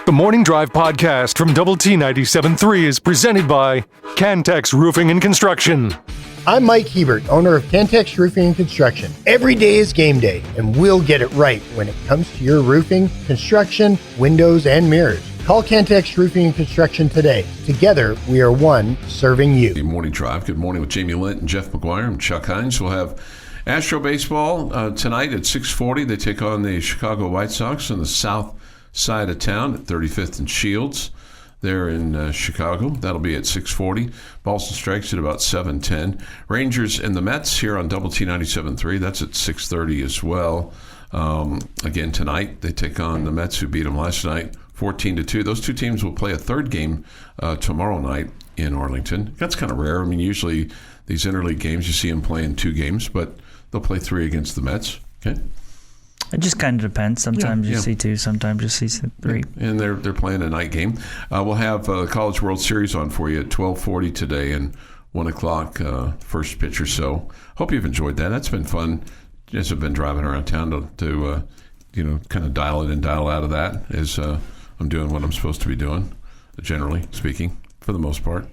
The Morning Drive podcast from Double T 97.3 is presented by Cantex Roofing and Construction. I'm Mike Hebert, owner of Cantex Roofing and Construction. Every day is game day, and we'll get it right when it comes to your roofing, construction, windows, and mirrors. Call Cantex Roofing and Construction today. Together, we are one serving you. Good morning, Drive. Good morning with Jamie Lent and Jeff McGuire. I'm Chuck Heinz. We'll have Astro Baseball tonight at 6:40. They take on the Chicago White Sox on the south side of town at 35th and Shields. They're in Chicago. That'll be at 6:40. Boston Strikes at about 7:10. Rangers and the Mets here on Double T 97.3. That's at 6:30 as well. Again, tonight they take on the Mets, who beat them last night 14-2. Those two teams will play a third game tomorrow night in Arlington. That's kind of rare. I mean, usually these interleague games, you see them playing two games, but they'll play three against the Mets. Okay. It just kind of depends. Sometimes you see two, sometimes you see three. And they're playing a night game. We'll have the College World Series on for you at 12:40 today and 1 o'clock first pitch or so. Hope you've enjoyed that. That's been fun. As I've been driving around town to kind of dial in and dial out of that as I'm doing what I'm supposed to be doing, generally speaking, for the most part.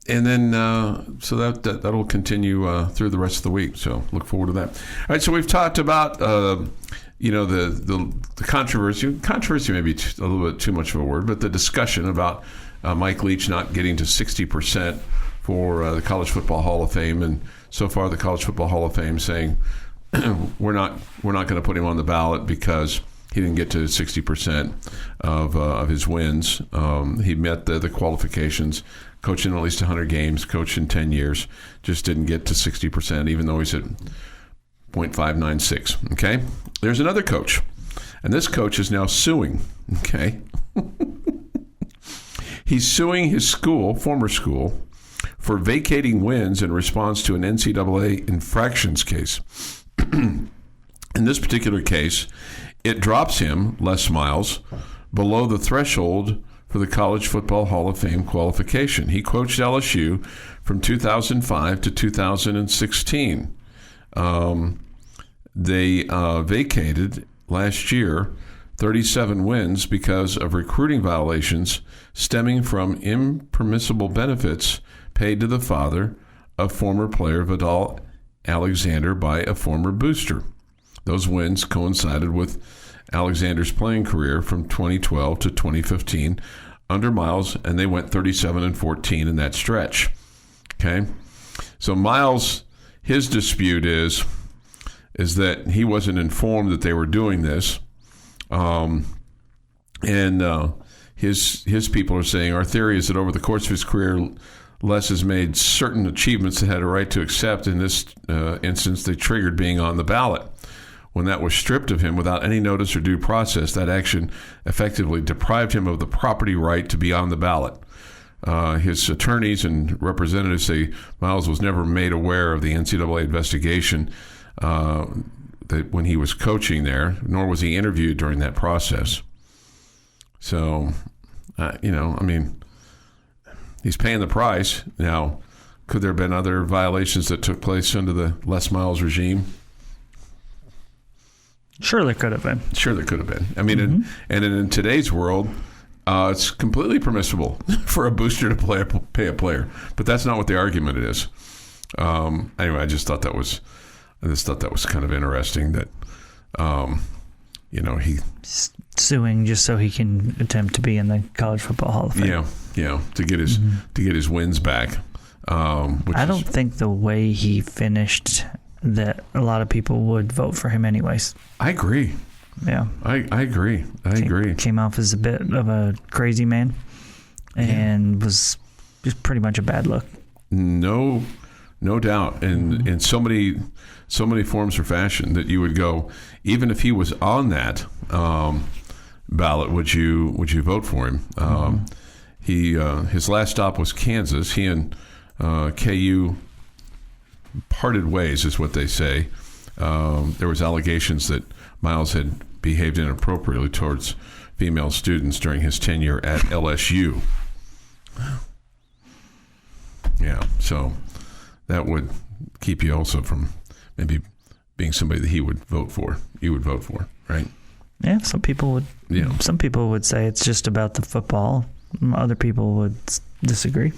And then, so that'll continue through the rest of the week. So look forward to that. All right. So we've talked about, the controversy. Controversy may be a little bit too much of a word, but the discussion about Mike Leach not getting to 60% for the College Football Hall of Fame, and so far the College Football Hall of Fame saying we're not going to put him on the ballot because he didn't get to 60% of his wins. He met the qualifications. Coaching at least 100 games, coached in 10 years, just didn't get to 60%, even though he's at .596, okay? There's another coach, and this coach is now suing, okay? He's suing his school, former school, for vacating wins in response to an NCAA infractions case. In this particular case, it drops him, Les Miles, below the threshold for the College Football Hall of Fame qualification. He coached LSU from 2005 to 2016. They vacated last year 37 wins because of recruiting violations stemming from impermissible benefits paid to the father of former player Vidal Alexander by a former booster. Those wins coincided with Alexander's playing career from 2012 to 2015 under Miles, and they went 37-14 in that stretch. Okay, so Miles, his dispute is that he wasn't informed that they were doing this, and his people are saying our theory is that over the course of his career, Les has made certain achievements that had a right to accept. In this instance, they triggered being on the ballot. When that was stripped of him without any notice or due process, that action effectively deprived him of the property right to be on the ballot. His attorneys and representatives say Miles was never made aware of the NCAA investigation that when he was coaching there, nor was he interviewed during that process. So, he's paying the price. Now, could there have been other violations that took place under the Les Miles regime? Sure, there could have been. Sure, there could have been. I mean, and in today's world, it's completely permissible for a booster to pay a player, but that's not what the argument is. Anyway, I just thought that was kind of interesting that, he's suing just so he can attempt to be in the College Football Hall of Fame. Yeah, to get his wins back. I don't think the way he finished that a lot of people would vote for him anyways. I agree. Yeah. I agree. I agree. Came off as a bit of a crazy man and was just pretty much a bad look. No doubt. And in so many forms or fashion that you would go, even if he was on that ballot, would you vote for him? His last stop was Kansas. He and KU parted ways, is what they say. There was allegations that Miles had behaved inappropriately towards female students during his tenure at LSU. Yeah, so that would keep you also from maybe being somebody that he would vote for. You would vote for, right? Yeah, some people would say it's just about the football. Other people would disagree.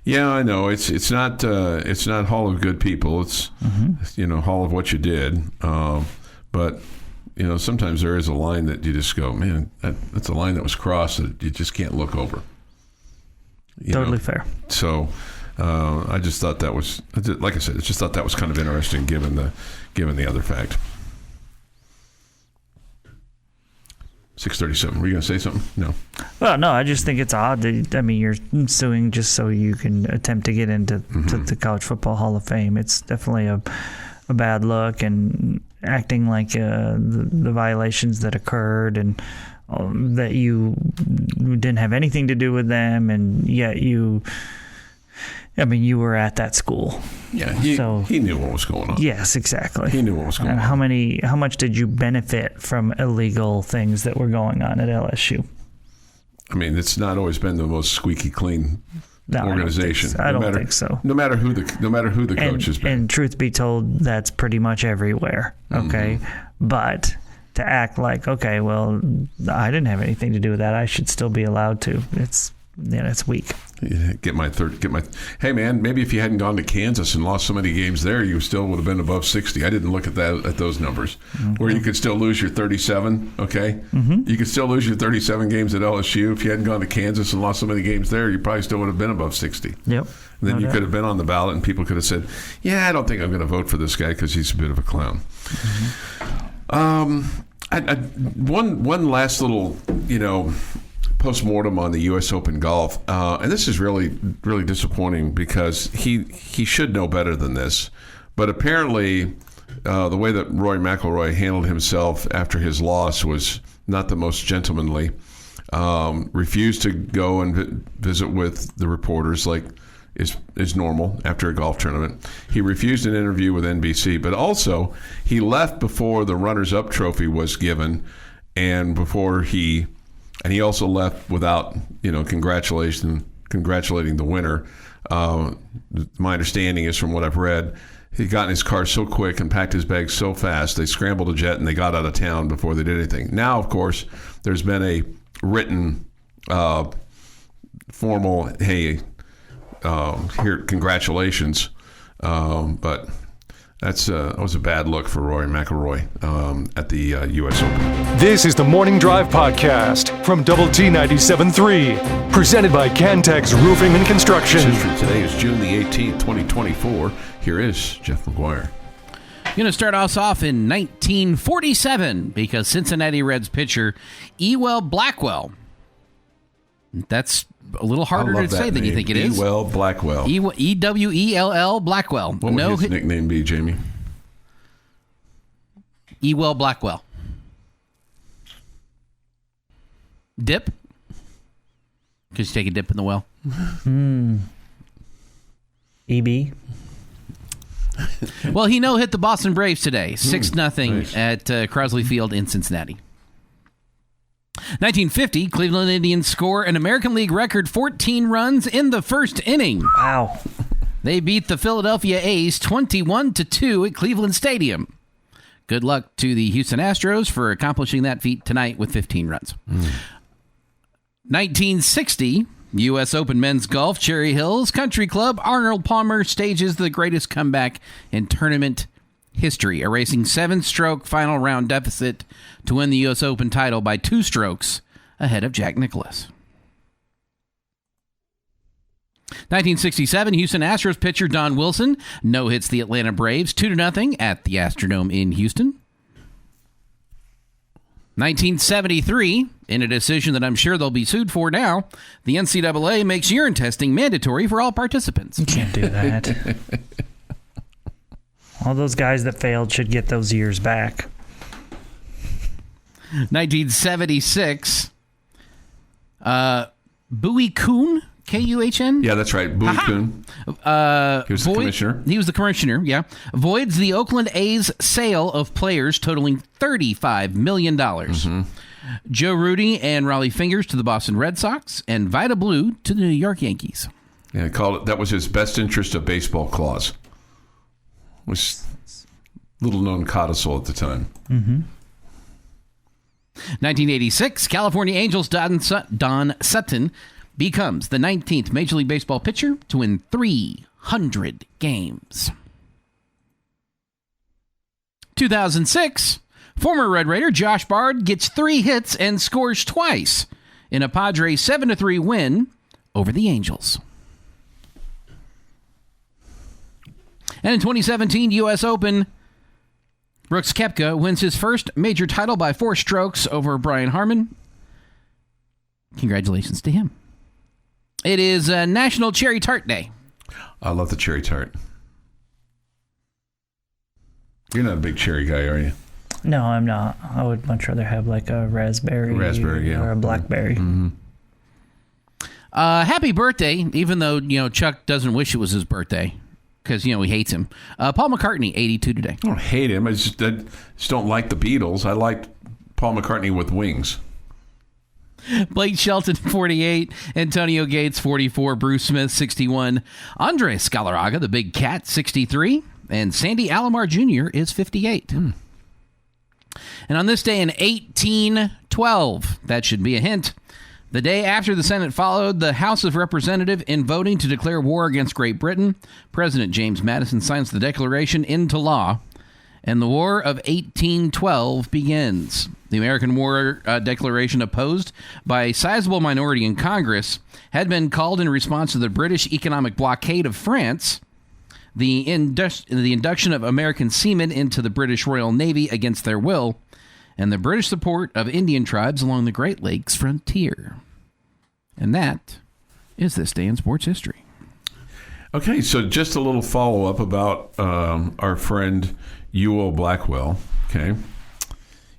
Yeah, I know. It's not Hall of Good People. It's Hall of What You Did. But sometimes there is a line that you just go, man, that's a line that was crossed that you just can't look over. Totally fair. So I just thought that was, like I said, I just thought that was kind of interesting given the other fact. 6:37. Were you going to say something? No. Well, no, I just think it's odd that, you're suing just so you can attempt to get into to the College Football Hall of Fame. It's definitely a bad look, and acting like the violations that occurred and that you didn't have anything to do with them, and yet you were at that school. Yeah, he knew what was going on. Yes, exactly. He knew what was going on. How much did you benefit from illegal things that were going on at LSU? It's not always been the most squeaky clean organization. I don't think so. No matter who the coach has been. And truth be told, that's pretty much everywhere. Okay, but to act like, okay, well, I didn't have anything to do with that, I should still be allowed to. It's weak. Hey man, maybe if you hadn't gone to Kansas and lost so many games there, you still would have been above 60. I didn't look at those numbers. Where you could still lose your 37. Okay, you could still lose your 37 games at LSU. If you hadn't gone to Kansas and lost so many games there, you probably still would have been above 60. Yep. And then you could have been on the ballot, and people could have said, "Yeah, I don't think I'm going to vote for this guy because he's a bit of a clown." One last little, post-mortem on the U.S. Open golf, and this is really, really disappointing because he should know better than this. But apparently, the way that Rory McIlroy handled himself after his loss was not the most gentlemanly. Refused to go and visit with the reporters like is normal after a golf tournament. He refused an interview with NBC, but also he left before the runners-up trophy was given, and he also left without, congratulating the winner. My understanding is, from what I've read, he got in his car so quick and packed his bags so fast, they scrambled a jet and they got out of town before they did anything. Now, of course, there's been a written, formal, hey, here, congratulations. But that was a bad look for Rory McIlroy at the U.S. Open. This is the Morning Drive Podcast from Double T 97.3, presented by Cantex Roofing and Construction. Today is June the 18th, 2024. Here is Jeff McGuire. Going to start us off in 1947 because Cincinnati Reds pitcher Ewell Blackwell. That's a little harder to say than you think it is. Ewell Blackwell. Ewell Blackwell. What would his nickname be, Jamie? Ewell Blackwell. Dip? Could you take a dip in the well? EB. Well, he hit the Boston Braves today, 6-0 nice. At Crosley Field in Cincinnati. 1950, Cleveland Indians score an American League record 14 runs in the first inning. Wow. They beat the Philadelphia A's 21-2 at Cleveland Stadium. Good luck to the Houston Astros for accomplishing that feat tonight with 15 runs. 1960, U.S. Open men's golf, Cherry Hills Country Club. Arnold Palmer stages the greatest comeback in tournament history, erasing 7-stroke final round deficit to win the U.S. Open title by 2 strokes ahead of Jack Nicklaus. 1967, Houston Astros pitcher Don Wilson no-hits the Atlanta Braves 2-0 at the Astrodome in Houston. 1973, in a decision that I'm sure they'll be sued for now, the NCAA makes urine testing mandatory for all participants. You can't do that. All those guys that failed should get those years back. 1976, Bowie Kuhn, Kuhn? Yeah, that's right. Bowie Kuhn. He was the commissioner. He was the commissioner, yeah. Voids the Oakland A's sale of players totaling $35 million. Joe Rudy and Raleigh Fingers to the Boston Red Sox, and Vida Blue to the New York Yankees. Yeah, that was his best interest of baseball clause. Was little known codicil at the time. 1986, California Angels Don Sutton becomes the 19th Major League Baseball pitcher to win 300 games. 2006, former Red Raider Josh Bard gets 3 hits and scores twice in a Padres 7-3 win over the Angels. And in 2017 U.S. Open, Brooks Koepka wins his first major title by 4 strokes over Brian Harman. Congratulations to him. It is National Cherry Tart Day. I love the cherry tart. You're not a big cherry guy, are you? No, I'm not. I would much rather have like a raspberry, yeah. or a blackberry. Mm-hmm. Happy birthday, even though, Chuck doesn't wish it was his birthday because, he hates him. Paul McCartney, 82 today. I don't hate him. I just don't like the Beatles. I like Paul McCartney with wings. Blake Shelton, 48. Antonio Gates, 44. Bruce Smith, 61. Andres Galarraga, the big cat, 63. And Sandy Alomar Jr. is 58. And on this day in 1812, that should be a hint, the day after the Senate followed the House of Representatives in voting to declare war against Great Britain, President James Madison signs the Declaration into law, and the War of 1812 begins. The American War Declaration, opposed by a sizable minority in Congress, had been called in response to the British economic blockade of France, the induction of American seamen into the British Royal Navy against their will, and the British support of Indian tribes along the Great Lakes frontier. And that is this day in sports history. Okay, so just a little follow-up about our friend Ewell Blackwell. Okay,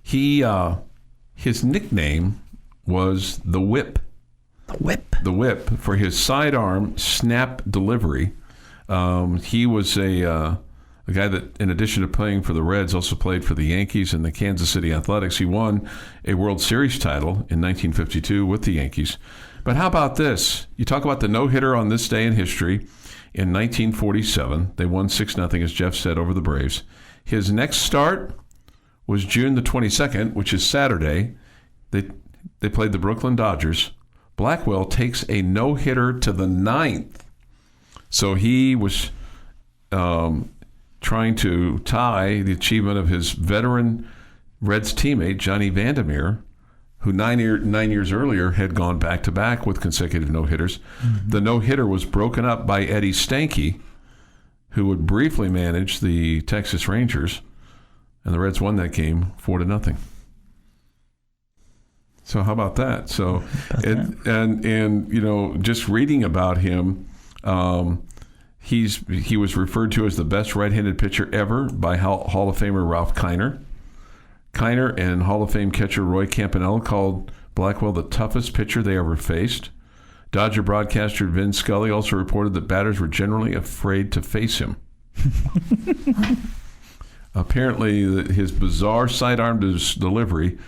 his nickname was the Whip. The Whip for his sidearm snap delivery. He was a guy that, in addition to playing for the Reds, also played for the Yankees and the Kansas City Athletics. He won a World Series title in 1952 with the Yankees. But how about this? You talk about the no-hitter on this day in history. In 1947, they won 6-0, as Jeff said, over the Braves. His next start was June the 22nd, which is Saturday. They played the Brooklyn Dodgers. Blackwell takes a no-hitter to the 9th. So he was trying to tie the achievement of his veteran Reds teammate, Johnny Vandermeer, who 9 years earlier had gone back-to-back with consecutive no-hitters. Mm-hmm. The no-hitter was broken up by Eddie Stanky, who would briefly manage the Texas Rangers, and the Reds won that game 4-0. So how about that? So, and just reading about him, he was referred to as the best right-handed pitcher ever by Hall of Famer Ralph Kiner. Kiner and Hall of Fame catcher Roy Campanella called Blackwell the toughest pitcher they ever faced. Dodger broadcaster Vin Scully also reported that batters were generally afraid to face him. Apparently, his bizarre sidearm delivery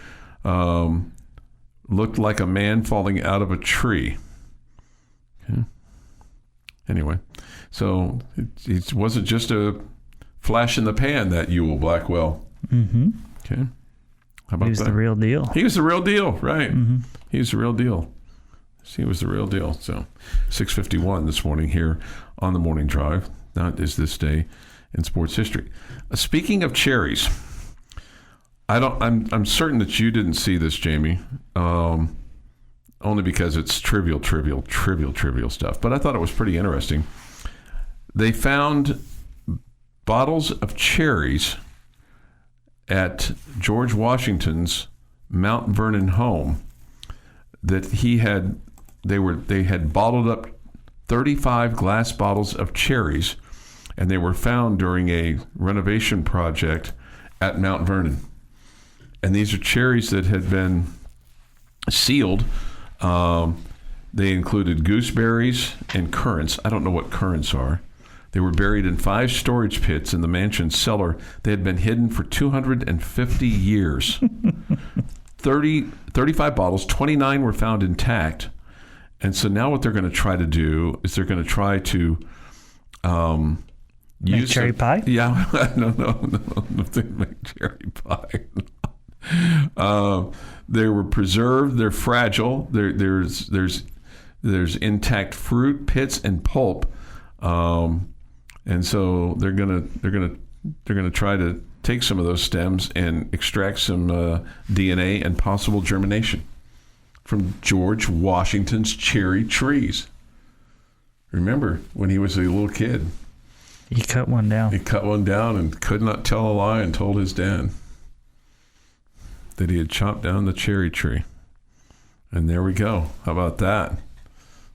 looked like a man falling out of a tree. Okay. Anyway, so it wasn't just a flash in the pan, that Ewell Blackwell. Mm-hmm. Okay. How about that? He was the real deal. He was the real deal, right. Mm-hmm. He was the real deal. He was the real deal. So 6:51 this morning here on the Morning Drive. That is this day in sports history. Speaking of cherries, I'm certain that you didn't see this, Jamie, only because it's trivial stuff. But I thought it was pretty interesting. They found bottles of cherries at George Washington's Mount Vernon home that they had bottled up 35 glass bottles of cherries, and they were found during a renovation project at Mount Vernon. And these are cherries that had been sealed. They included gooseberries and currants. I don't know what currants are. They were buried in 5 storage pits in the mansion's cellar. They had been hidden for 250 years. 35 bottles, 29 were found intact. And so now what they're going to try to do is they're going to try to make cherry pie? Yeah, no, they make cherry pie. They were preserved. They're fragile. There's intact fruit, pits, and pulp, and so they're gonna try to take some of those stems and extract some DNA and possible germination from George Washington's cherry trees. Remember when he was a little kid? He cut one down. He cut one down and could not tell a lie and told his dad that he had chopped down the cherry tree. And there we go. How about that?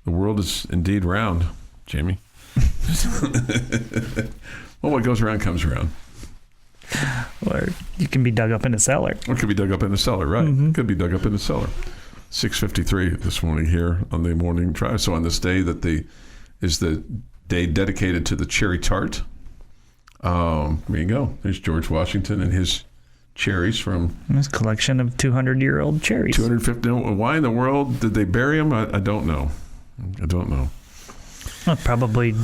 The world is indeed round, Jamie. Well, what goes around comes around. Or you can be dug up in a cellar. Or it could be dug up in a cellar, right? Mm-hmm. Could be dug up in a cellar. 6:53 this morning here on the morning drive. So on this day is the day dedicated to the cherry tart. There you go. There's George Washington and his cherries from His collection of 200-year-old cherries. 250. Why in the world did they bury him? I don't know. Well, probably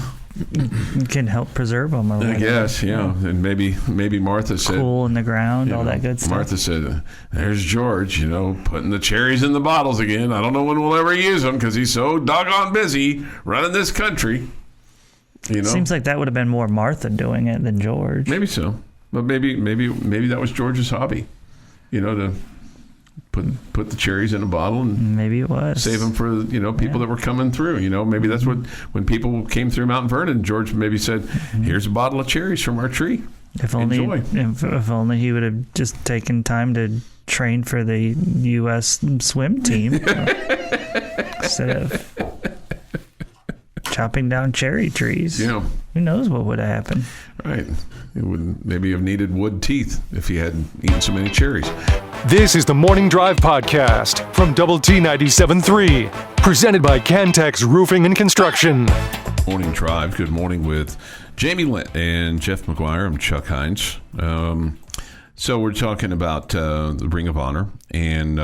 can help preserve them. Or I guess, yeah. And maybe Martha said, cool in the ground, all that good stuff. Martha said, "There's George, putting the cherries in the bottles again. I don't know when we'll ever use them because he's so doggone busy running this country." Seems like that would have been more Martha doing it than George. Maybe so, but maybe that was George's hobby, to put the cherries in a bottle and maybe it was save them for people that were coming through. Maybe that's what when people came through Mount Vernon, George maybe said, "Here's a bottle of cherries from our tree. If Enjoy." if only he would have just taken time to train for the U.S. swim team instead of chopping down cherry trees. Yeah. Who knows what would have happened? Right. He would maybe have needed wood teeth if he had eaten so many cherries. This is the Morning Drive Podcast from Double T 97.3, presented by Cantex Roofing and Construction. Morning Drive. Good morning with Jamie Lent and Jeff McGuire. I'm Chuck Heinz. So we're talking about the Ring of Honor. And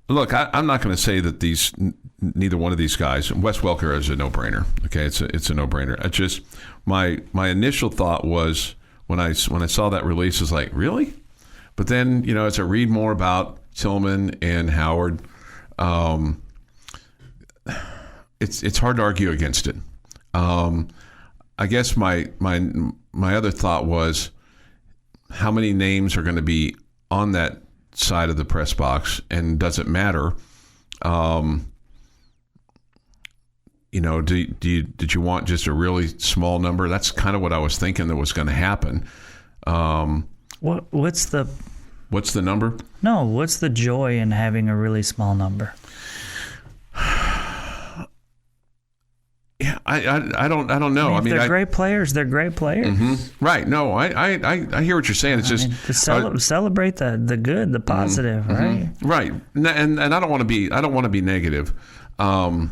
look, I'm not going to say that neither one of these guys, Wes Welker is a no-brainer. Okay, it's a no-brainer. I just my initial thought was when I saw that release, is like, really? But then as I read more about Tillman and Howard, it's hard to argue against it. I guess my other thought was, how many names are going to be on that side of the press box, and does it matter? Did you want just a really small number? That's kind of what I was thinking that was going to happen. What's the number? No, what's the joy in having a really small number? Yeah, I don't know. I mean, they're great players. They're great players. Mm-hmm. Right. No, I hear what you're saying. It's to celebrate the good, the positive, right? Right. And I don't want to be negative. I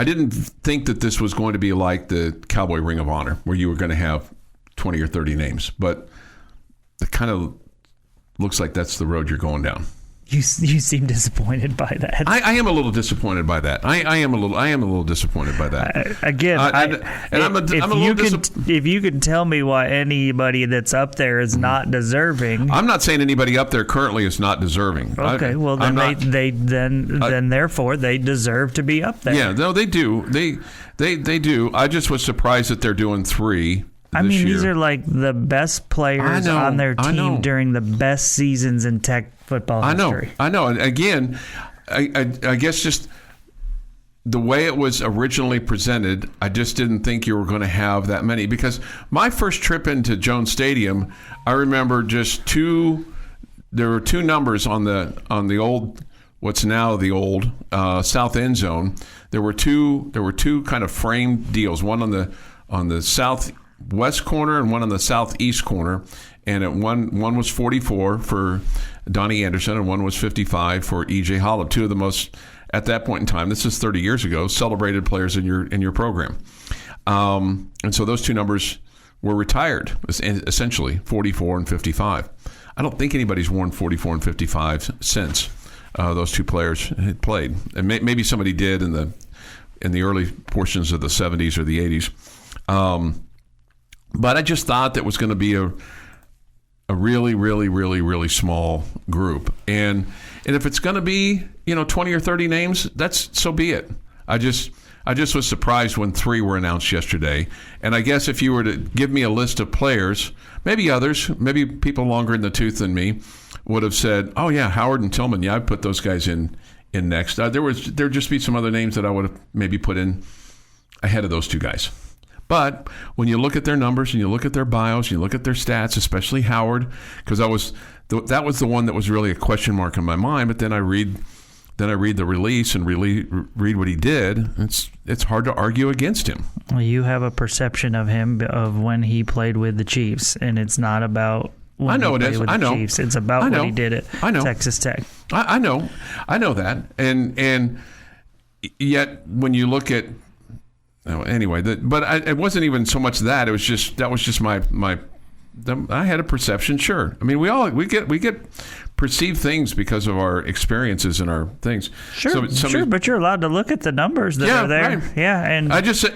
didn't think that this was going to be like the Cowboy Ring of Honor, where you were going to have 20 or 30 names, but it kind of looks like that's the road you're going down. You seem disappointed by that. I am a little disappointed by that. I am a little disappointed by that. If you could tell me why anybody that's up there is not deserving. I'm not saying anybody up there currently is not deserving. Okay, well then therefore they deserve to be up there. Yeah, no, they do. They do. I just was surprised that they're doing 3. These are like the best players on their team during the best seasons in Tech football history. I know. And again, I guess just the way it was originally presented, I just didn't think you were going to have that many. Because my first trip into Jones Stadium, I remember there were 2 numbers on the old, what's now the old south end zone. There were two kind of framed deals, one on the southwest corner and one on the southeast corner, and one was 44 for Donnie Anderson and one was 55 for E.J. Holub, 2 of the most, at that point in time, this is 30 years ago, celebrated players in your program. And so those 2 numbers were retired, essentially 44 and 55. I don't think anybody's worn 44 and 55 since those 2 players had played, and maybe somebody did in the early portions of the 70s or the 80s. But I just thought that was going to be a really, really, really, really small group. And if it's going to be 20 or 30 names, that's so be it. I just was surprised when 3 were announced yesterday. And I guess if you were to give me a list of players, maybe others, maybe people longer in the tooth than me, would have said, "Oh yeah, Howard and Tillman. Yeah, I'd put those guys in next." There'd just be some other names that I would have maybe put in ahead of those 2 guys. But when you look at their numbers and you look at their bios, and you look at their stats, especially Howard, because that was the one that was really a question mark in my mind. But then I read the release and read what he did. It's hard to argue against him. Well, you have a perception of him of when he played with the Chiefs, and it's not about when I know he it played is. with I the know. Chiefs. It's about what he did at Texas Tech. I know that, and yet when you look at anyway, but it wasn't even so much that. It was just my. I had a perception. Sure, I mean we get perceived things because of our experiences and our things. Sure, but you're allowed to look at the numbers that are there. Right. Yeah, and I said,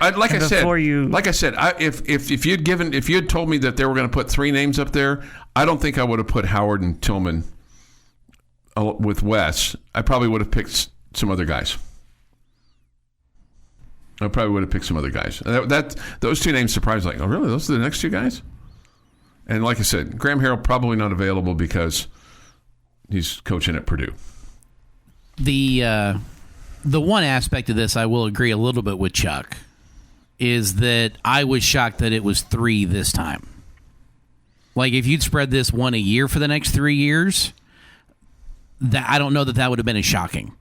if you'd told me that they were going to put 3 names up there, I don't think I would have put Howard and Tillman with Wes. I probably would have picked some other guys. Those 2 names surprised. Like, oh really? Those are the next 2 guys? And like I said, Graham Harrell probably not available because he's coaching at Purdue. The one aspect of this I will agree a little bit with Chuck is that I was shocked that it was 3 this time. Like if you'd spread this one a year for the next 3 years, that I don't know that would have been as shocking.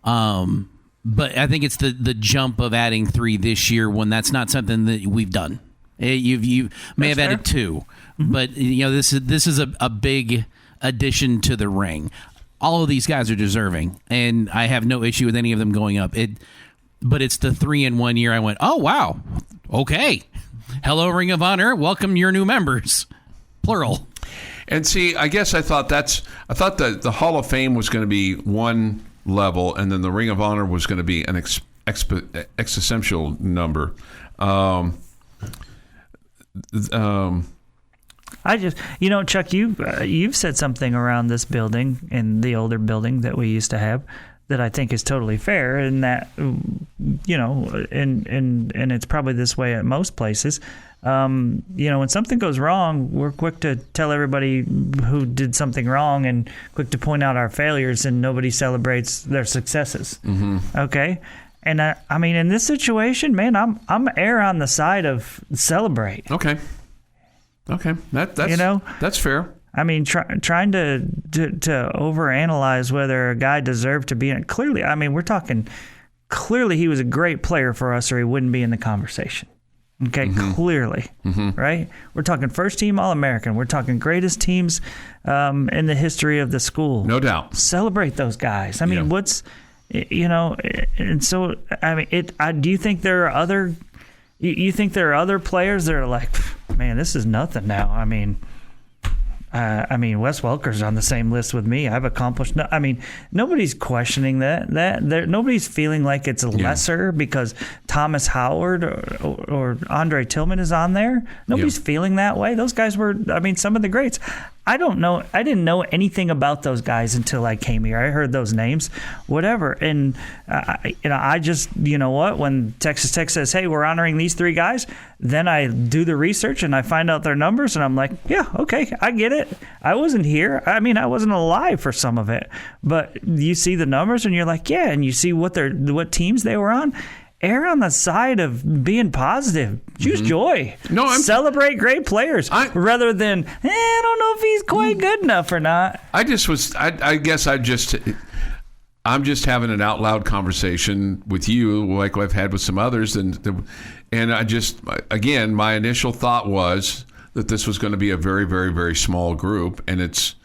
But I think it's the jump of adding 3 this year when that's not something that we've done. You may have added 2, but this is a big addition to the ring. All of these guys are deserving, and I have no issue with any of them going up. But it's the 3 in 1 year. I went, oh wow, okay. Hello, Ring of Honor. Welcome your new members, plural. And see, I guess I thought that the Hall of Fame was going to be one level, and then the Ring of Honor was going to be an existential number. I just, Chuck, you've said something around this building and the older building that we used to have that I think is totally fair, and that and it's probably this way at most places. When something goes wrong, we're quick to tell everybody who did something wrong and quick to point out our failures, and nobody celebrates their successes. Mm-hmm. Okay. And I mean, in this situation, man, I'm err on the side of celebrate. Okay, that's fair. I mean, trying to overanalyze whether a guy deserved to be in it. Clearly, I mean, we're talking. Clearly, he was a great player for us, or he wouldn't be in the conversation. Okay, clearly, right? We're talking first team All-American. We're talking greatest teams in the history of the school. No doubt. Celebrate those guys. I mean, what's and so I mean, do you think there are other? You think there are other players that are like, man, this is nothing now. I mean, Wes Welker's on the same list with me. I've accomplished. I mean, nobody's questioning that. Nobody's feeling like it's lesser because Thomas Howard or Andre Tillman is on there. Nobody's feeling that way. Those guys were, some of the greats. I don't know. I didn't know anything about those guys until I came here. I heard those names, whatever. And, I just, when Texas Tech says, hey, we're honoring these 3 guys, then I do the research and I find out their numbers and I'm like, yeah, okay, I get it. I wasn't here. I mean, I wasn't alive for some of it. But you see the numbers and you're like, yeah, and you see what teams they were on. Err on the side of being positive. Choose joy. Celebrate great players rather than, I don't know if he's quite good enough or not. I'm just having an out loud conversation with you like I've had with some others. And I just, again, my initial thought was that this was going to be a very, very, very small group. And it's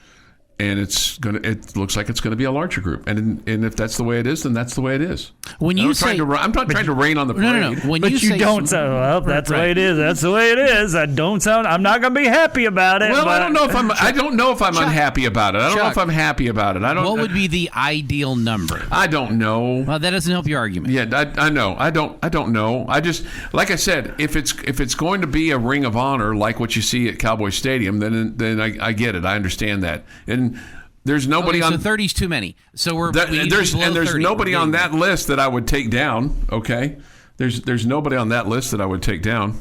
and it looks like it's gonna be a larger group. And if that's the way it is, then that's the way it is. When you say I'm not trying to rain on the parade. no. When But you say don't sound, well, that's the way it is. That's the way it is. I'm not going to be happy about it. Well, but I don't know if I'm unhappy about it. I don't know if I'm happy about it. What would be the ideal number? I don't know. Well, that doesn't help your argument. Yeah, I know. I don't know. I just, like I said, if it's going to be a Ring of Honor like what you see at Cowboy Stadium, then I get it. I understand that. And there's nobody so on 30's too many. So there's below 30. nobody on that list that I would take down. Okay, there's nobody on that list that I would take down.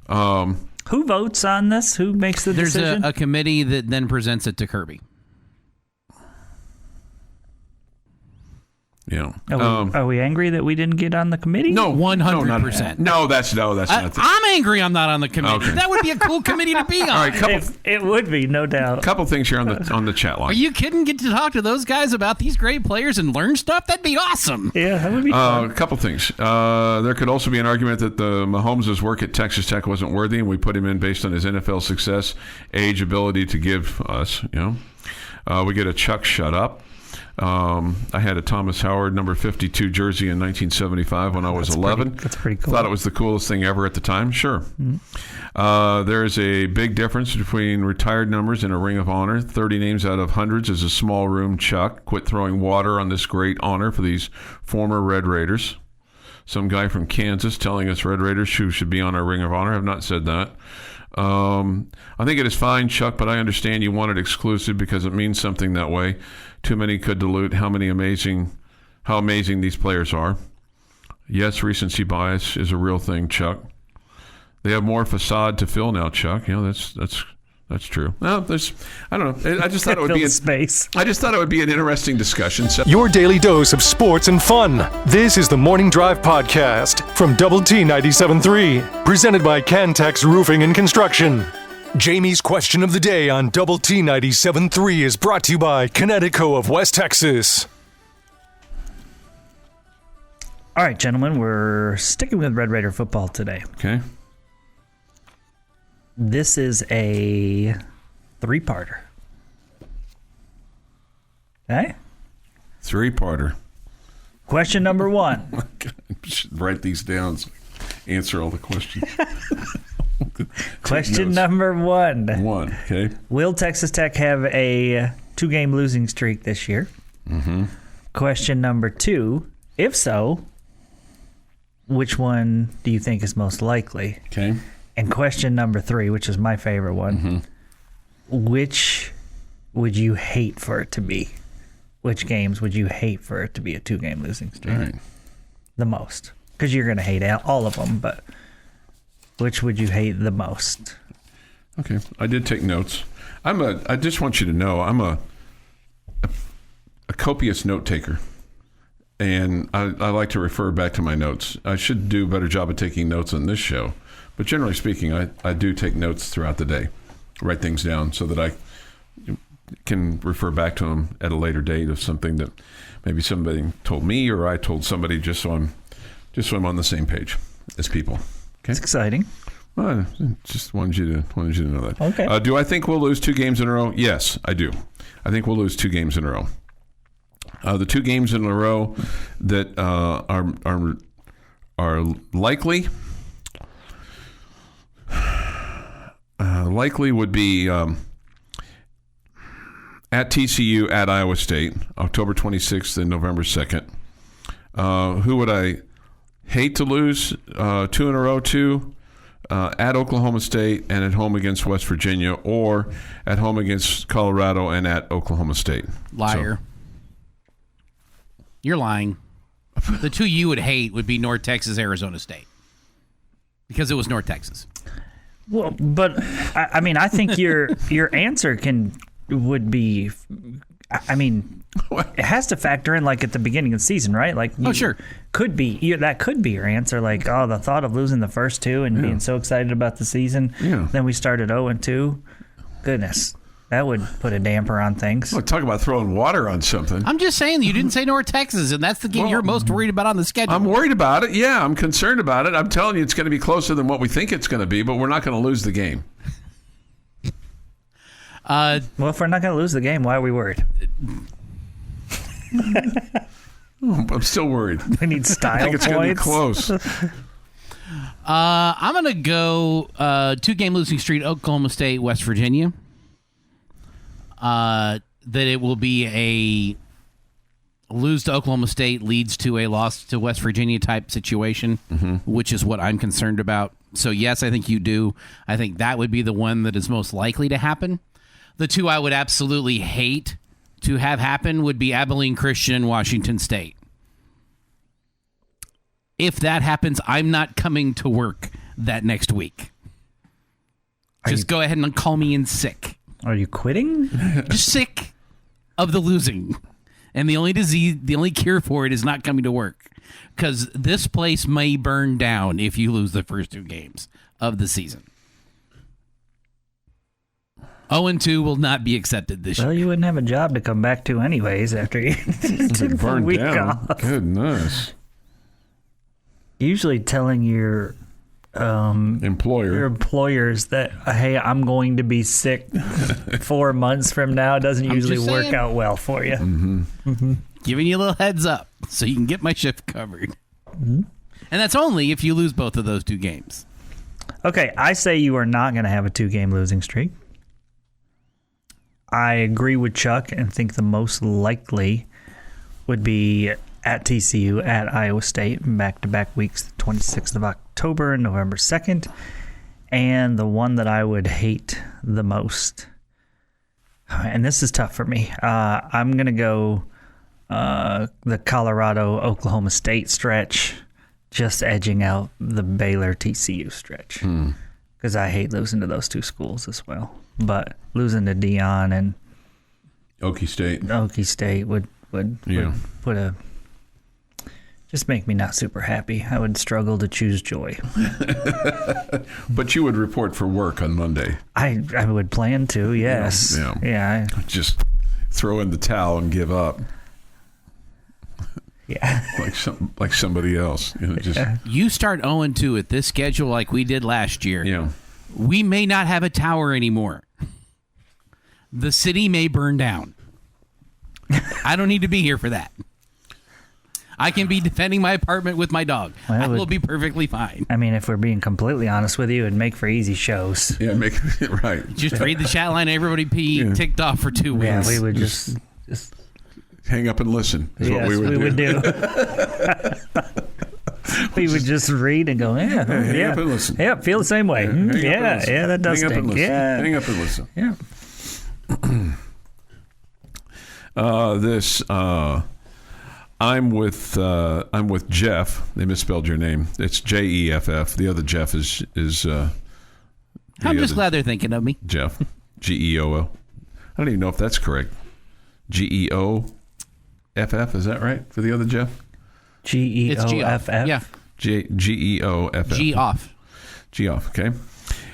Who votes on this? Who makes the decision? There's a committee that then presents it to Kirby. Yeah. Are we angry that we didn't get on the committee? No, 100%. No, that's not. I'm angry I'm not on the committee. Okay. That would be a cool committee to be on. All right, It would be, no doubt. couple things here on the chat line. Are you kidding? Get to talk to those guys about these great players and learn stuff? That'd be awesome. Yeah, that would be fun. A couple things. There could also be an argument that the Mahomes' work at Texas Tech wasn't worthy, and we put him in based on his NFL success, age, ability to give us. We get a Chuck shut up. I had a Thomas Howard number 52 jersey in 1975 when I was 11. That's pretty cool. Thought it was the coolest thing ever at the time. Sure. Mm-hmm. There's a big difference between retired numbers and a Ring of Honor. 30 names out of hundreds is a small room, Chuck. Quit throwing water on this great honor for these former Red Raiders. Some guy from Kansas telling us Red Raiders who should be on our Ring of Honor. I have not said that. I think it is fine, Chuck, but I understand you want it exclusive because it means something that way. Too many could dilute how amazing these players are. Yes, recency bias is a real thing, Chuck. They have more facade to fill now, Chuck. That's true. Well, I don't know. I just thought it would be space. I just thought it would be an interesting discussion. So, Your daily dose of sports and fun. This is the Morning Drive Podcast from Double T 97.3, presented by Cantex Roofing and Construction. Jamie's question of the day on Double T 97.3 is brought to you by Connecticut of West Texas. All right, gentlemen, we're sticking with Red Raider football today. okay. This is a three-parter. Okay? Three-parter. Question number one. I should write these down so I can answer all the questions. Question number one. One, okay. Will Texas Tech have a 2-game losing streak this year? Mm-hmm. Question number two. If so, which one do you think is most likely? Okay. And question number three, which is my favorite one, which would you hate for it to be? Which games would you hate for it to be a 2-game losing streak? All right. The most. Because you're going to hate all of them, but which would you hate the most? Okay. I did take notes. I just want you to know I'm a copious note taker. And I like to refer back to my notes. I should do a better job of taking notes on this show. But generally speaking, I do take notes throughout the day, write things down so that I can refer back to them at a later date of something that maybe somebody told me or I told somebody, just so I'm on the same page as people. Okay, It's exciting. Well, just wanted you to know that. Okay. Do I think we'll lose 2 games in a row? Yes, I do. I think we'll lose 2 games in a row. The 2 games in a row that are likely. Likely would be at TCU, at Iowa State, October 26th and November 2nd. Who would I hate to lose 2 in a row to? At Oklahoma State and at home against West Virginia, or at home against Colorado and at Oklahoma State. Liar. You're lying. The 2 you would hate would be North Texas, Arizona State. Because it was North Texas. Well, but I mean, I think your answer would be. I mean, it has to factor in like at the beginning of the season, right? Like, sure, could be that could be your answer. Like, the thought of losing the first 2 and being so excited about the season. Yeah. Then we started 0-2. Goodness, that would put a damper on things. Well, talk about throwing water on something. I'm just saying you didn't say North Texas, and that's the game you're most worried about on the schedule. I'm worried about it. Yeah, I'm concerned about it. I'm telling you, it's going to be closer than what we think it's going to be, but we're not going to lose the game. Well, if we're not going to lose the game, why are we worried? I'm still worried. We need style I think it's going to be close. I'm going to go 2-game losing streak, Oklahoma State, West Virginia. That it will be a lose to Oklahoma State leads to a loss to West Virginia type situation, which is what I'm concerned about. So, yes, I think you do. I think that would be the one that is most likely to happen. The two I would absolutely hate to have happen would be Abilene Christian and Washington State. If that happens, I'm not coming to work that next week. Just go ahead and call me in sick. Are you quitting? Just sick of the losing. And the only cure for it is not coming to work. Because this place may burn down if you lose the first 2 games of the season. 0-2 will not be accepted this year. Well, you wouldn't have a job to come back to anyways after you took the week off. Goodness. Usually telling your employers that, hey, I'm going to be sick 4 months from now doesn't usually work out well for you. Giving you a little heads up so you can get my shift covered. And that's only if you lose both of those 2 games. Okay, I say you are not going to have a 2-game losing streak. I agree with Chuck and think the most likely would be at TCU, at Iowa State, back-to-back weeks, the 26th of October and November 2nd. And the one that I would hate the most, and this is tough for me, I'm going to go the Colorado-Oklahoma State stretch, just edging out the Baylor-TCU stretch. Because I hate losing to those 2 schools as well. But losing to Dion and Okie State would put a... just make me not super happy. I would struggle to choose joy. But you would report for work on Monday. I would plan to, yes. Yeah. Just throw in the towel and give up. Yeah. like somebody else. You start 0-2 at this schedule like we did last year. Yeah. We may not have a tower anymore. The city may burn down. I don't need to be here for that. I can be defending my apartment with my dog. I will be perfectly fine. I mean, if we're being completely honest with you, it'd make for easy shows. Yeah, right. Just read the chat line. Everybody ticked off for 2 weeks. Yeah, we would just hang up and listen is what we would do. We would just read and go, hang up and listen. Yeah, feel the same way. Yeah, that does stink. Hang up and listen. Yeah. I'm with Jeff. They misspelled your name. It's Jeff. The other Jeff is I'm just glad they're thinking of me. Jeff. Geoo. I don't even know if that's correct. Geoff. Is that right for the other Jeff? Geoff. Yeah. Geoff. Geoff. Okay.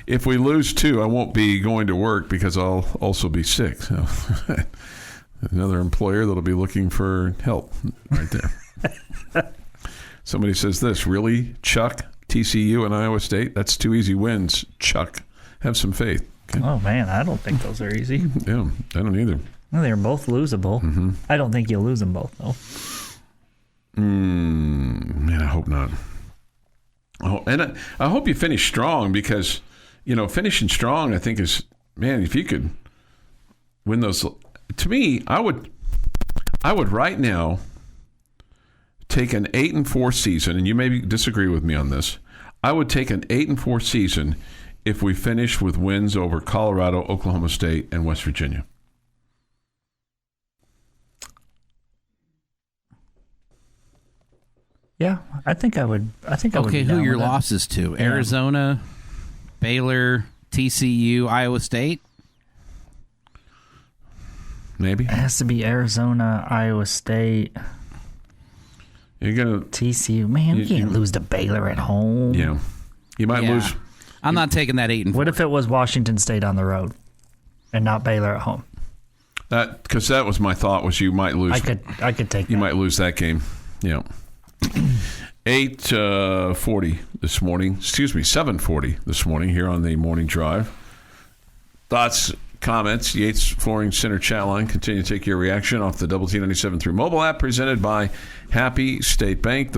If we lose 2, I won't be going to work because I'll also be sick. So another employer that'll be looking for help right there. Somebody says this, really, Chuck, TCU and Iowa State? That's 2 easy wins, Chuck. Have some faith. Okay. Oh, man, I don't think those are easy. Yeah, I don't either. Well, they're both losable. I don't think you'll lose them both, though. Man, I hope not. Oh, and I hope you finish strong because, finishing strong, I think is, man, if you could win those. To me, I would right now take an 8-4 season, and you may disagree with me on this. I would take an 8-4 season if we finish with wins over Colorado, Oklahoma State, and West Virginia. Yeah, I think I would. Okay, who are your losses to? Yeah. Arizona, Baylor, TCU, Iowa State? Maybe. It has to be Arizona, Iowa State. You're gonna TCU. Man, you can't lose to Baylor at home. Yeah, you might lose. I'm not taking that 8-4. What if it was Washington State on the road, and not Baylor at home? Because that was my thought. Was you might lose. I could take. You might lose that game. Yeah. 8:40 this morning. Excuse me, 7:40 this morning here on the morning drive. Thoughts, comments. Yates Flooring Center chat line. Continue to take your reaction off the Double T 97.3 mobile app presented by Happy State Bank.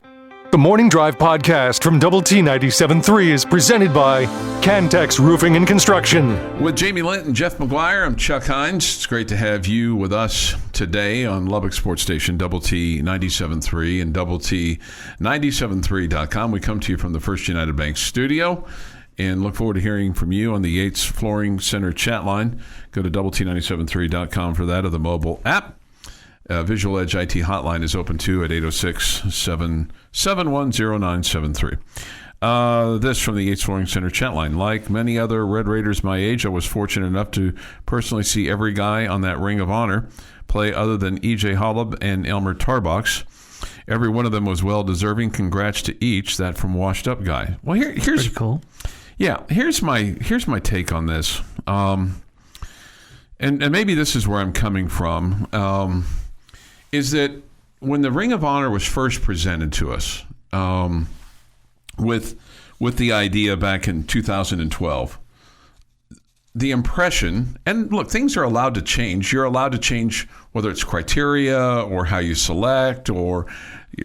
The Morning Drive podcast from Double T 97.3 is presented by Cantex Roofing and Construction. With Jamie Lent and Jeff McGuire, I'm Chuck Heinz. It's great to have you with us today on Lubbock Sports Station, Double T 97.3 and Double T 97.3.com. We come to you from the First United Bank studio and look forward to hearing from you on the Yates Flooring Center chat line. Go to Double T973.com for that or the mobile app. Visual Edge IT hotline is open too at 806-771-0973. This from the Yates Flooring Center chat line. Like many other Red Raiders my age, I was fortunate enough to personally see every guy on that Ring of Honor play other than E.J. Holub and Elmer Tarbox. Every one of them was well-deserving. Congrats to each. That from Washed Up Guy. Well, here's pretty cool. Yeah, here's my take on this. And maybe this is where I'm coming from. Is that when the Ring of Honor was first presented to us with the idea back in 2012, the impression, and look, things are allowed to change. You're allowed to change whether it's criteria or how you select or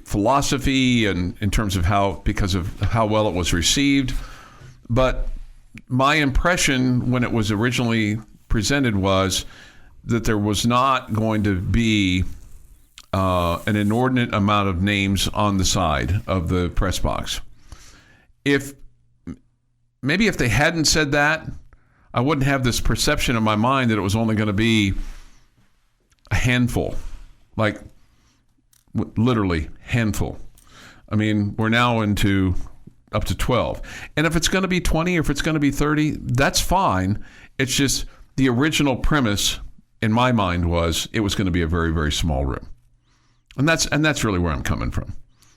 philosophy and in terms of because of how well it was received. But my impression when it was originally presented was that there was not going to be an inordinate amount of names on the side of the press box. If they hadn't said that, I wouldn't have this perception in my mind that it was only going to be a handful, like literally handful. I mean, we're now into up to 12. And if it's going to be 20 or if it's going to be 30, that's fine. It's just the original premise in my mind was it was going to be a very, very small room. And that's really where I'm coming from.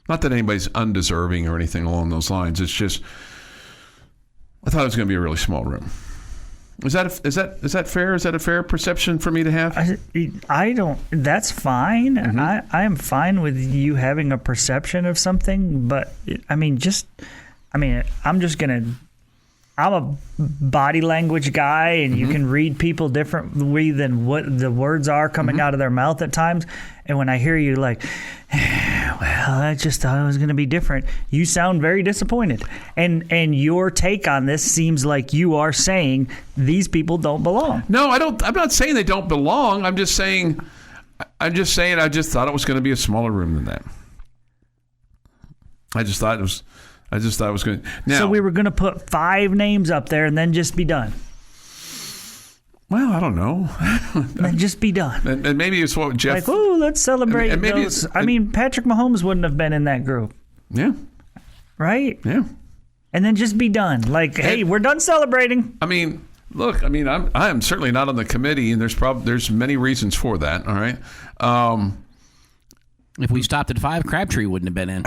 Not that anybody's undeserving or anything along those lines. It's just I thought it was going to be a really small room. Is that fair? Is that a fair perception for me to have? I don't. That's fine. Mm-hmm. I am fine with you having a perception of something, but I'm just gonna. I'm a body language guy, and you can read people differently than what the words are coming out of their mouth at times. And when I hear you like, well, I just thought it was going to be different, you sound very disappointed. And your take on this seems like you are saying these people don't belong. No, I don't. I'm not saying they don't belong. I'm just saying I just thought it was going to be a smaller room than that. I just thought it was going to. Now, so we were going to put 5 names up there and then just be done. Well, I don't know. And just be done. And maybe it's what Jeff. Like, ooh, let's celebrate and maybe those. Patrick Mahomes wouldn't have been in that group. Yeah. Right? Yeah. And then just be done. Like, hey, we're done celebrating. Look, I am certainly not on the committee, and there's many reasons for that. All right. If we stopped at 5, Crabtree wouldn't have been in.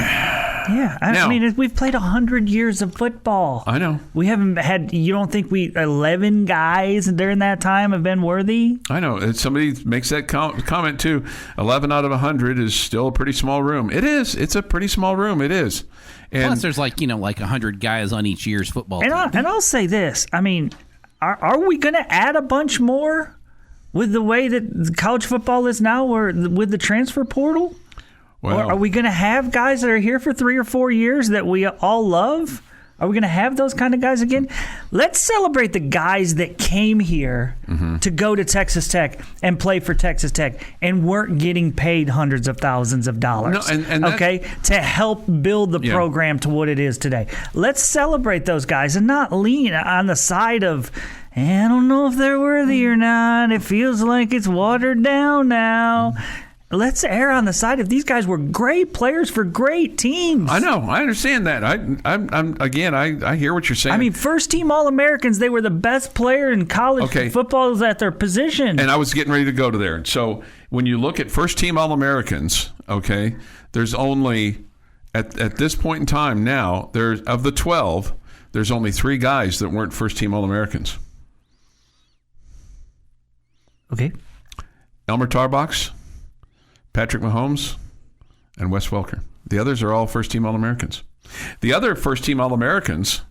Yeah, we've played 100 years of football. I know. We haven't had. You don't think 11 guys during that time have been worthy? I know. Somebody makes that comment too. 11 out of 100 is still a pretty small room. It is. It's a pretty small room. It is. And plus, there's like 100 guys on each year's football team. And I'll say this. Are we going to add a bunch more with the way that college football is now, or with the transfer portal? Well, or are we going to have guys that are here for 3 or 4 years that we all love? Are we going to have those kind of guys again? Let's celebrate the guys that came here to go to Texas Tech and play for Texas Tech and weren't getting paid hundreds of thousands of dollars, to help build the program to what it is today. Let's celebrate those guys and not lean on the side of, I don't know if they're worthy or not. It feels like it's watered down now. Let's err on the side of these guys were great players for great teams. I know. I understand that. I hear what you're saying. First team All-Americans, they were the best player in college football at their position. And I was getting ready to go to there. So when you look at first team All-Americans, there's only, at this point in time now, of the 12, there's only 3 guys that weren't first team All-Americans. Okay. Elmer Tarbox, Patrick Mahomes, and Wes Welker. The others are all first-team All-Americans. The other first-team All-Americans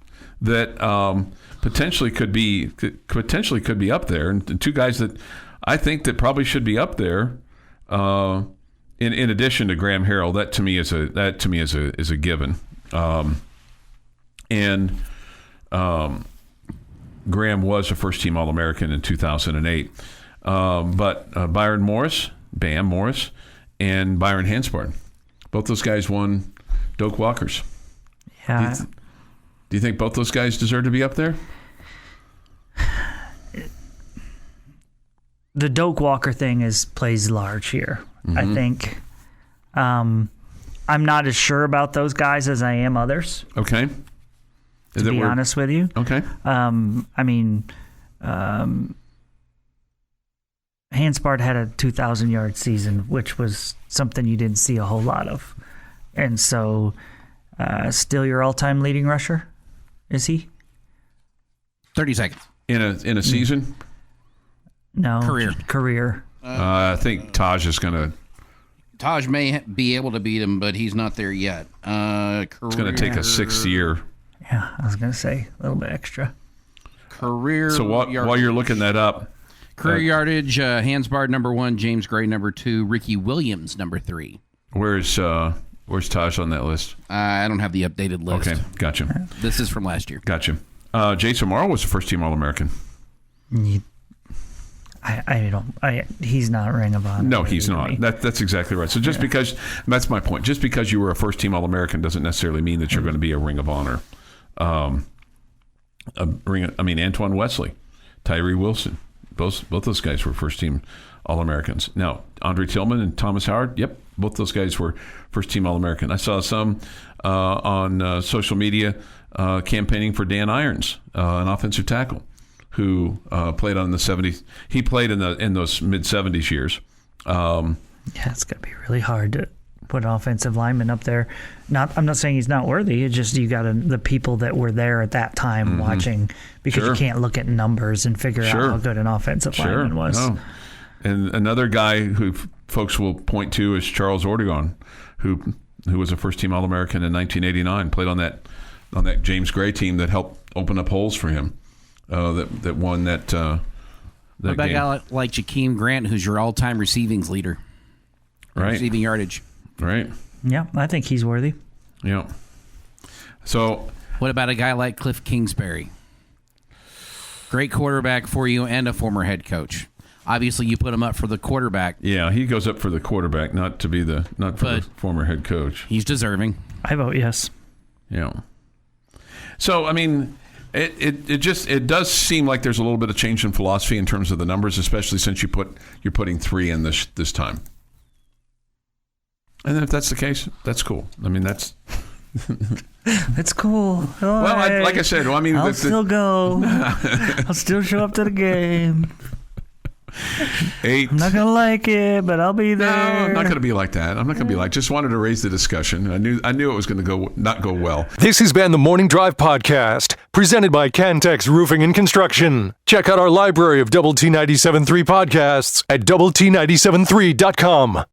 that potentially could be up there, and two guys that I think that probably should be up there. In addition to Graham Harrell, that to me is a given. Graham was a first-team All-American in 2008. But Byron Morris, Bam Morris, and Byron Hanspard, both those guys won Doak Walkers. Yeah. Do you think both those guys deserve to be up there? The Doak Walker thing plays large here. Mm-hmm. I think I'm not as sure about those guys as I am others. Okay. To be honest with you. Okay. Hanspard had a 2,000-yard season, which was something you didn't see a whole lot of. And so, still your all-time leading rusher, is he? 30 seconds. In a season? No. Career. I think Taj is going to... Taj may be able to beat him, but he's not there yet. It's going to take a 6th year. Yeah, I was going to say a little bit extra. Career. So while you're looking that up... Career yardage, Hanspard number 1, James Gray number 2, Ricky Williams number 3. Where's Taj on that list? I don't have the updated list. Okay, gotcha. This is from last year. Gotcha. Jason Morrow was a first-team All-American. He's not Ring of Honor. No, he's not. That's exactly right. So because that's my point. Just because you were a first-team All-American doesn't necessarily mean that you're going to be a Ring of Honor. Antoine Wesley, Tyree Wilson. Both those guys were first-team All-Americans. Now, Andre Tillman and Thomas Howard, yep, both those guys were first-team All-American. I saw some on social media campaigning for Dan Irons, an offensive tackle who played on the 70s. He played in those mid-70s years. It's going to be really hard to put an offensive lineman up there. I'm not saying he's not worthy. It's just you got the people that were there at that time watching, because you can't look at numbers and figure out how good an offensive lineman was. No. And another guy who folks will point to is Charles Ortegon, who was a first-team All-American in 1989. Played on that James Gray team that helped open up holes for him. That won that. What about a guy like Jakeem Grant, who's your all-time receiving leader? Right. Receiving yardage. Right. Yeah, I think he's worthy. Yeah. So, what about a guy like Cliff Kingsbury? Great quarterback for you and a former head coach. Obviously, you put him up for the quarterback. Yeah, he goes up for the quarterback, not for the former head coach. He's deserving. I vote yes. Yeah. So, it does seem like there's a little bit of change in philosophy in terms of the numbers, especially since you're putting 3 in this time. And if that's the case, that's cool. That's it's cool. Well, like I said, I'll still go. I'll still show up to the game. 8. I'm not gonna like it, but I'll be there. No, I'm not gonna be like that. I'm not gonna be like. Just wanted to raise the discussion. I knew it was going to not go well. This has been the Morning Drive Podcast, presented by Cantex Roofing and Construction. Check out our library of Double T 97.3 podcasts at doublet97.3.com.